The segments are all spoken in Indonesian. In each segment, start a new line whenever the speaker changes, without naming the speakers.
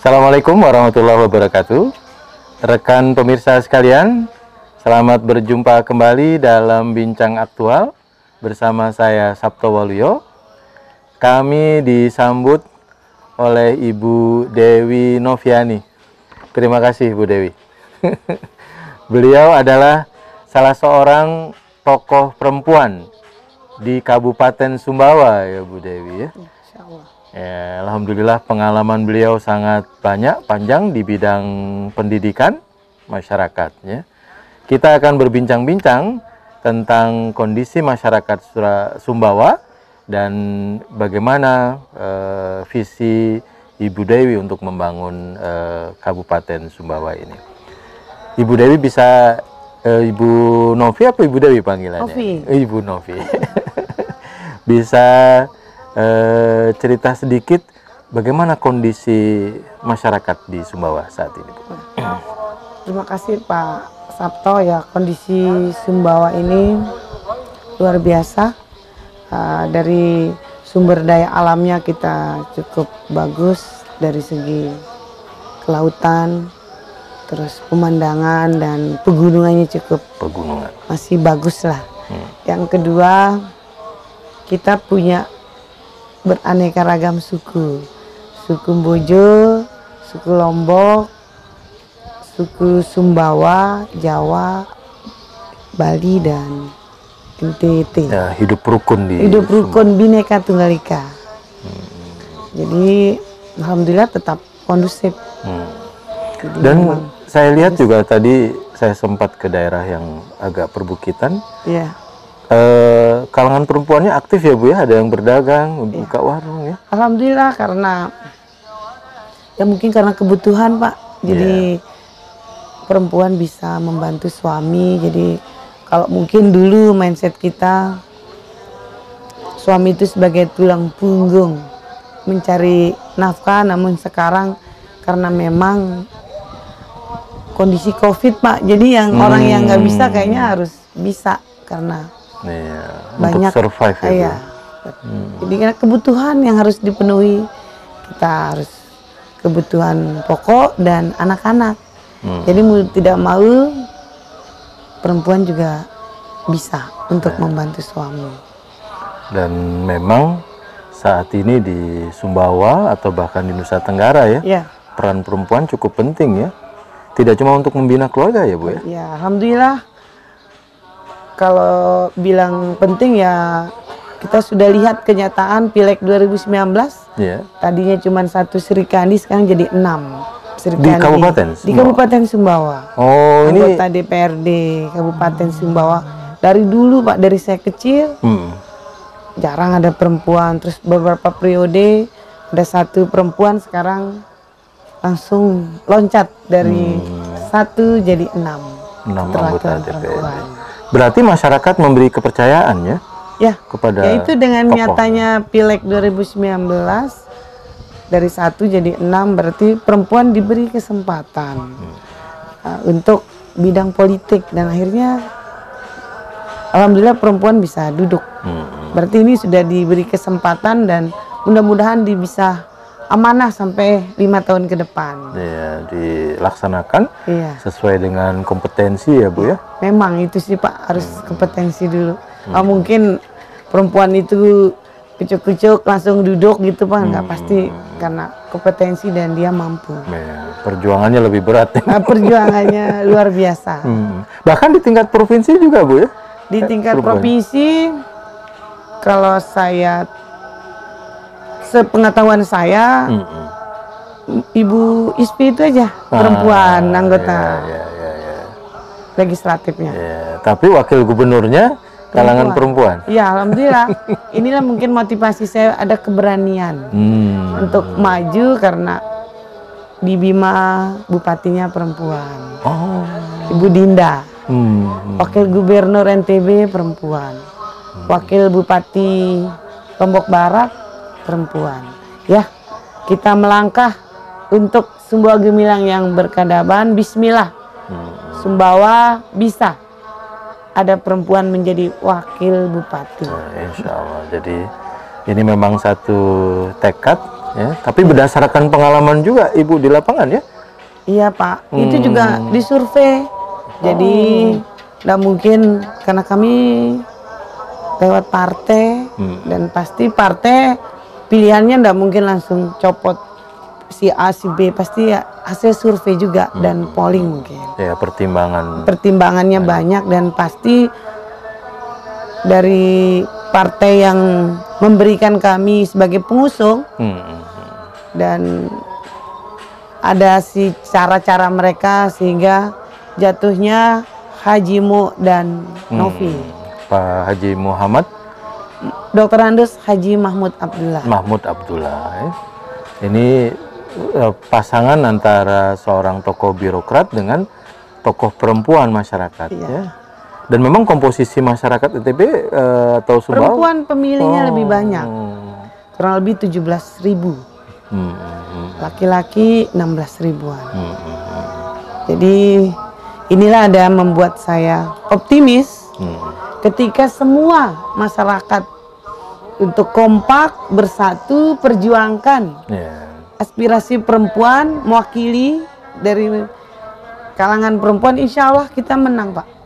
Assalamualaikum warahmatullahi wabarakatuh. Rekan pemirsa sekalian, selamat berjumpa kembali dalam Bincang Aktual bersama saya Sabto Waluyo. Kami disambut oleh Ibu Dewi Noviani. Terima kasih Bu Dewi. Beliau adalah salah seorang tokoh perempuan di Kabupaten Sumbawa ya Bu Dewi ya.
Insyaallah.
Ya, alhamdulillah pengalaman beliau sangat banyak, panjang di bidang pendidikan masyarakatnya. Kita akan berbincang-bincang tentang kondisi masyarakat Sumbawa dan bagaimana visi Ibu Dewi untuk membangun Kabupaten Sumbawa ini. Ibu Dewi bisa Ibu Novi apa Ibu Dewi panggilannya?
Novi.
Ibu Novi. Bisa cerita sedikit bagaimana kondisi masyarakat di Sumbawa saat ini, Bu?
Terima kasih Pak Sabto ya. Kondisi Sumbawa ini luar biasa. Dari sumber daya alamnya kita cukup bagus dari segi kelautan, terus pemandangan dan pegunungannya cukup masih bagus lah. Yang kedua, kita punya beraneka ragam suku Bojo, suku Lombok, suku Sumbawa, Jawa, Bali dan NTT.
Ya, hidup rukun
Bhinneka Tunggal Ika. Jadi alhamdulillah tetap kondusif.
Dan saya lihat juga tadi saya sempat ke daerah yang agak perbukitan.
Iya.
Kalangan perempuannya aktif ya Bu ya, ada yang berdagang, buka warung ya.
Alhamdulillah karena ya mungkin karena kebutuhan Pak. Jadi perempuan bisa membantu suami. Jadi kalau mungkin dulu mindset kita suami itu sebagai tulang punggung mencari nafkah, namun sekarang karena memang kondisi COVID Pak. Jadi yang orang yang nggak bisa kayaknya harus bisa karena banyak
untuk survive ya.
Jadi karena kebutuhan yang harus dipenuhi, kita harus kebutuhan pokok dan anak-anak. Jadi mau tidak mau perempuan juga bisa untuk membantu suami.
Dan memang saat ini di Sumbawa atau bahkan di Nusa Tenggara ya, peran perempuan cukup penting ya. Tidak cuma untuk membina keluarga ya Bu ya.
Ya alhamdulillah. Kalau bilang penting ya kita sudah lihat kenyataan Pileg 2019. Tadinya cuma 1 Serikandi, sekarang jadi 6 Serikandi.
Di Kabupaten?
Di Kabupaten Sumbawa.
Oh,
anggota DPRD Kabupaten Sumbawa. Dari dulu Pak, dari saya kecil jarang ada perempuan. Terus beberapa periode ada 1 perempuan, sekarang langsung loncat dari 1 jadi 6
anggota DPRD. Berarti masyarakat memberi kepercayaan ya kepada
itu dengan
tokoh.
Nyatanya Pileg 2019 dari 1 jadi 6, berarti perempuan diberi kesempatan untuk bidang politik dan akhirnya alhamdulillah perempuan bisa duduk. Berarti ini sudah diberi kesempatan dan mudah-mudahan bisa amanah sampai 5 tahun ke depan.
Ya, dilaksanakan sesuai dengan kompetensi ya Bu ya.
Memang itu sih Pak, harus kompetensi dulu. Mungkin perempuan itu kucuk-kucuk langsung duduk gitu Pak, nggak pasti, karena kompetensi dan dia mampu.
Perjuangannya lebih berat.
Perjuangannya luar biasa.
Bahkan di tingkat provinsi juga Bu ya.
Di tingkat provinsi, kalau saya sepengetahuan saya, Ibu Ispi itu aja perempuan anggota legislatifnya.
Tapi wakil gubernurnya kalangan perempuan.
Ya alhamdulillah. Inilah mungkin motivasi saya, ada keberanian untuk maju karena di Bima bupatinya perempuan. Ibu Dinda. Wakil gubernur NTB perempuan. Wakil bupati Lombok Barat perempuan. Ya, kita melangkah untuk Sumbawa Gemilang yang berkeadaban. Bismillah, Sumbawa bisa ada perempuan menjadi wakil bupati.
Insya Allah. Jadi ini memang satu tekad Ya, tapi berdasarkan pengalaman juga Ibu di lapangan ya?
Iya Pak, itu juga disurvei. Jadi nggak mungkin karena kami lewat partai dan pasti partai pilihannya nggak mungkin langsung copot si A si B, pasti ya hasil survei juga dan polling mungkin.
Ya,
pertimbangannya banyak dan pasti dari partai yang memberikan kami sebagai pengusung dan ada si cara-cara mereka sehingga jatuhnya Haji Mu dan Novi.
Pak Haji Muhammad,
Dr. Andes Haji Mahmud Abdullah.
Mahmud Abdullah ya. Ini pasangan antara seorang tokoh birokrat dengan tokoh perempuan masyarakat ya. Dan memang komposisi masyarakat NTB atau Sumbawa
perempuan pemilihnya lebih banyak, kurang lebih 17.000, laki-laki 16 ribuan. Jadi inilah ada membuat saya optimis ketika semua masyarakat untuk kompak bersatu perjuangkan aspirasi perempuan, mewakili dari kalangan perempuan, insya Allah kita menang Pak.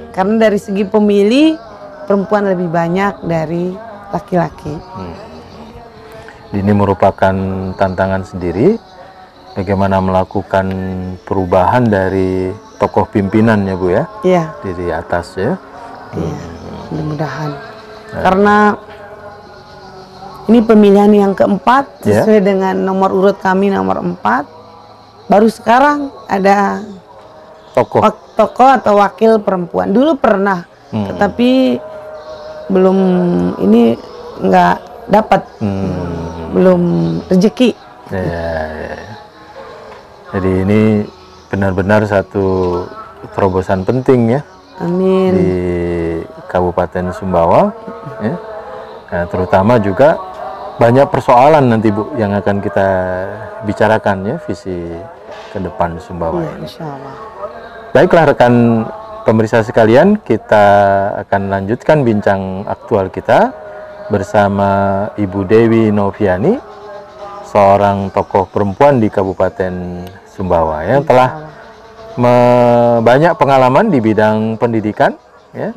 Karena dari segi pemilih perempuan lebih banyak dari laki-laki.
Ini merupakan tantangan sendiri bagaimana melakukan perubahan dari tokoh pimpinan ya Bu ya?
Iya.
Dari atas ya?
Iya, mudah-mudahan. Karena ini pemilihan yang keempat sesuai dengan nomor urut kami nomor 4. Baru sekarang ada tokoh atau wakil perempuan. Dulu pernah, tetapi belum ini nggak dapat, belum rezeki.
Jadi ini benar-benar satu terobosan penting ya.
Amin.
Di Kabupaten Sumbawa, ya. Nah, terutama juga banyak persoalan nanti Bu yang akan kita bicarakan ya, visi ke depan Sumbawa.
Ya, insya Allah.
Baiklah rekan pemirsa sekalian, kita akan lanjutkan bincang aktual kita bersama Ibu Dewi Noviani, seorang tokoh perempuan di Kabupaten Sumbawa yang telah banyak pengalaman di bidang pendidikan ya,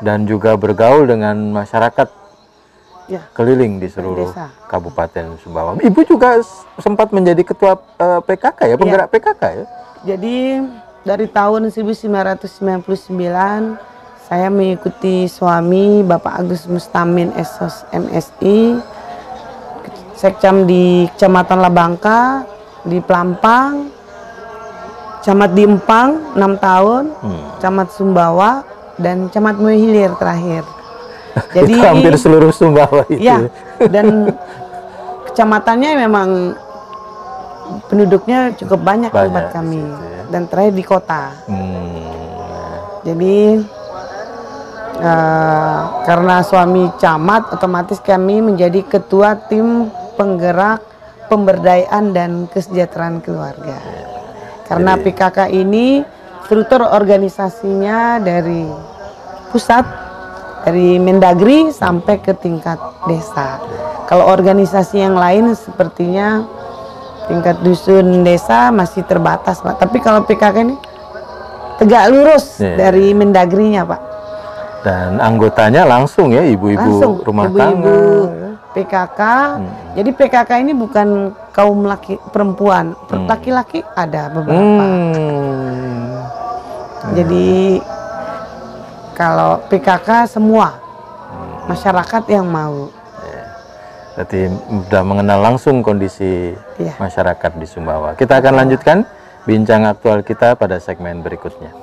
dan juga bergaul dengan masyarakat keliling di seluruh Kabupaten Sumbawa. Ibu juga sempat menjadi ketua PKK ya, penggerak PKK ya.
Jadi dari tahun 1999 saya mengikuti suami Bapak Agus Mustamin Esos MSI, Sekcam di Kecamatan Labangka, di Pelampang, Camat di Empang 6 tahun, Camat Sumbawa, dan Camat Muhilir terakhir. Jadi
itu hampir seluruh Sumbawa itu.
Ya, dan kecamatannya memang penduduknya cukup banyak tempat kami, dan terakhir di kota. Jadi karena suami camat, otomatis kami menjadi ketua tim penggerak pemberdayaan dan kesejahteraan keluarga. Karena PKK ini struktur organisasinya dari pusat, dari Mendagri sampai ke tingkat desa. Kalau organisasi yang lain sepertinya tingkat dusun desa masih terbatas Pak. Tapi kalau PKK ini tegak lurus dari Mendagrinya Pak.
Dan anggotanya langsung ya ibu-ibu rumah tangga.
PKK. Jadi PKK ini bukan kaum perempuan, laki-laki ada beberapa. Jadi kalau PKK semua masyarakat yang mau.
Berarti sudah mengenal langsung kondisi masyarakat di Sumbawa. Kita akan lanjutkan bincang aktual kita pada segmen berikutnya.